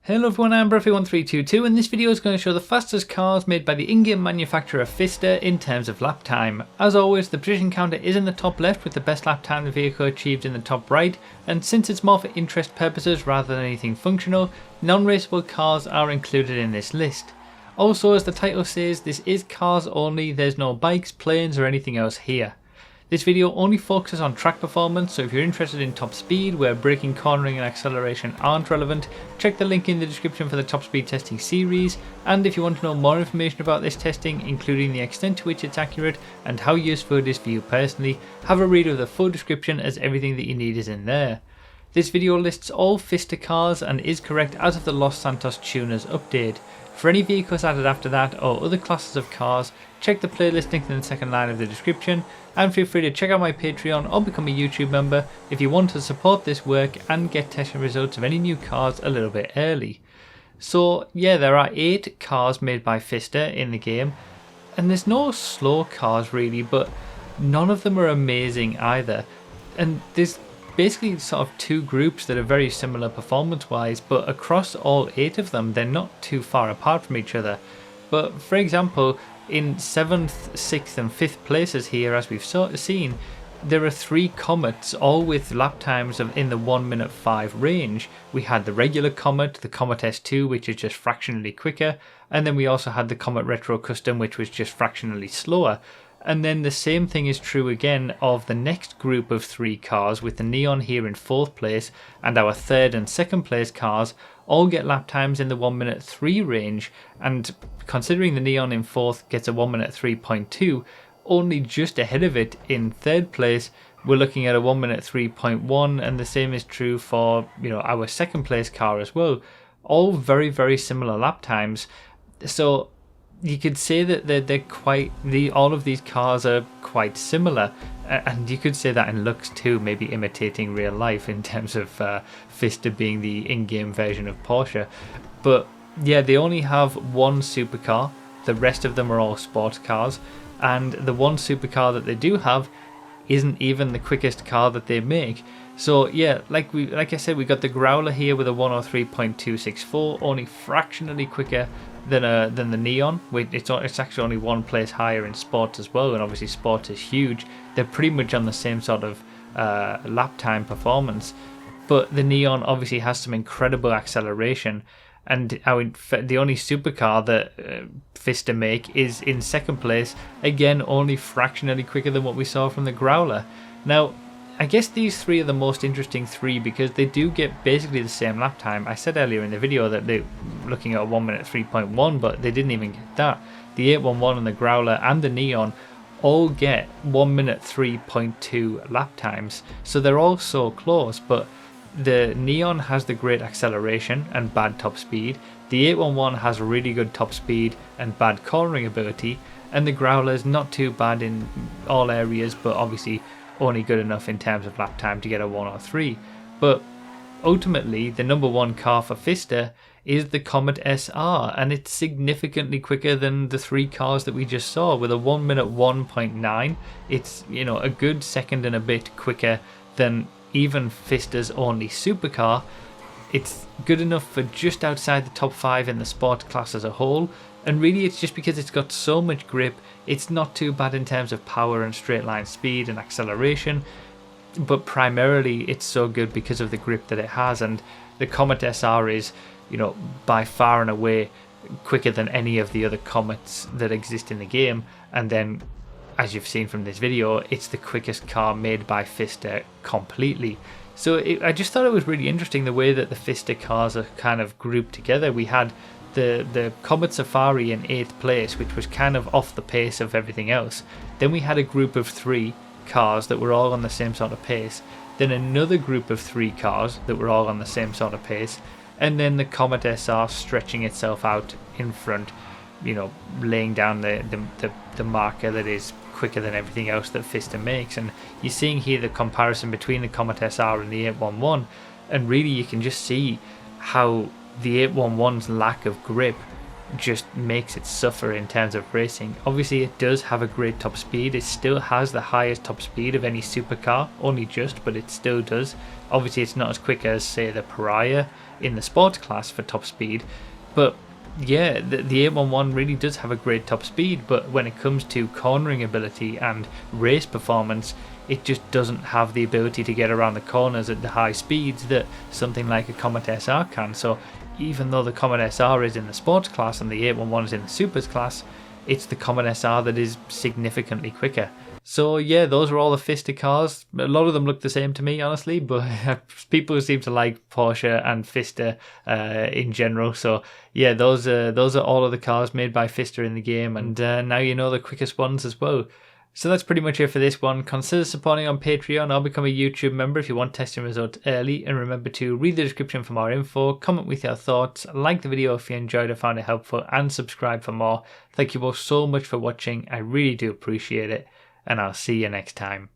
Hello everyone, I'm Bruffy1322 and this video is going to show the fastest cars made by the in-game manufacturer Pfister in terms of lap time. As always, the position counter is in the top left with the best lap time the vehicle achieved in the top right, and since it's more for interest purposes rather than anything functional, non-raceable cars are included in this list. Also, as the title says, this is cars only, there's no bikes, planes or anything else here. This video only focuses on track performance, so if you're interested in top speed, where braking, cornering and acceleration aren't relevant, check the link in the description for the top speed testing series, and if you want to know more information about this testing, including the extent to which it's accurate and how useful it is for you personally, have a read of the full description as everything that you need is in there. This video lists all Pfister cars and is correct as of the Los Santos Tuners update. For any vehicles added after that or other classes of cars, check the playlist linked in the second line of the description, and feel free to check out my Patreon or become a YouTube member if you want to support this work and get testing results of any new cars a little bit early. So yeah, there are 8 cars made by Pfister in the game, and there's no slow cars really, but none of them are amazing either. And there's basically sort of 2 groups that are very similar performance wise, but across all 8 of them they're not too far apart from each other. But for example, in 7th, 6th and 5th places here, as we've seen, there are 3 Comets, all with lap times of in the 1:05 range. We had the regular Comet, the Comet S2, which is just fractionally quicker, and then we also had the Comet Retro Custom, which was just fractionally slower. And then the same thing is true again of the next group of 3 cars, with the Neon here in 4th place, and our 3rd and 2nd place cars all get lap times in the 1:03 range, and considering the Neon in 4th gets a 1:03.2, only just ahead of it in 3rd place we're looking at a 1:03.1, and the same is true for our 2nd place car as well. All very, very similar lap times. So you could say that all of these cars are quite similar, and you could say that in looks too, maybe imitating real life in terms of Pfister being the in-game version of Porsche. But yeah, they only have one supercar, the rest of them are all sports cars, and the one supercar that they do have isn't even the quickest car that they make. So yeah, like I said, we got the Growler here with a 1:03.264, only fractionally quicker than the Neon. It's actually only 1 place higher in sports as well, and obviously sports is huge. They're pretty much on the same sort of lap time performance, but the Neon obviously has some incredible acceleration, and the only supercar that Pfister make is in 2nd place, again only fractionally quicker than what we saw from the Growler. Now I guess these 3 are the most interesting 3 because they do get basically the same lap time. I said earlier in the video that they're looking at a 1:03.1, but they didn't even get that. The 811 and the Growler and the Neon all get 1:03.2 lap times, so they're all so close. But the Neon has the great acceleration and bad top speed, the 811 has really good top speed and bad cornering ability, and the Growler is not too bad in all areas, but obviously only good enough in terms of lap time to get a 103. But ultimately the number 1 car for Pfister is the Comet SR, and it's significantly quicker than the 3 cars that we just saw with a 1:01.9. It's a good second and a bit quicker than even Pfister's only supercar. It's good enough for just outside the top 5 in the sports class as a whole, and really it's just because it's got so much grip. It's not too bad in terms of power and straight line speed and acceleration, but primarily it's so good because of the grip that it has. And the Comet SR is by far and away quicker than any of the other Comets that exist in the game, and then as you've seen from this video, it's the quickest car made by Pfister completely. So I just thought it was really interesting the way that the Pfister cars are kind of grouped together. We had the Comet Safari in 8th place, which was kind of off the pace of everything else. Then we had a group of 3 cars that were all on the same sort of pace. Then another group of 3 cars that were all on the same sort of pace. And then the Comet SR stretching itself out in front, laying down the marker that is quicker than everything else that Pfister makes. And you're seeing here the comparison between the Comet SR and the 811, and really you can just see how the 811's lack of grip just makes it suffer in terms of racing. Obviously it does have a great top speed, it still has the highest top speed of any supercar, only just, but it still does. Obviously it's not as quick as say the Pariah in the sports class for top speed, but yeah, the 811 really does have a great top speed, but when it comes to cornering ability and race performance, it just doesn't have the ability to get around the corners at the high speeds that something like a Comet SR can. So even though the Comet SR is in the sports class and the 811 is in the supers class, it's the Comet SR that is significantly quicker. So yeah, those are all the Pfister cars. A lot of them look the same to me, honestly, but people seem to like Porsche and Pfister in general. So yeah, those are all of the cars made by Pfister in the game, and now you know the quickest ones as well. So that's pretty much it for this one. Consider supporting on Patreon or become a YouTube member if you want testing results early, and remember to read the description for more info, comment with your thoughts, like the video if you enjoyed or found it helpful, and subscribe for more. Thank you both so much for watching, I really do appreciate it, and I'll see you next time.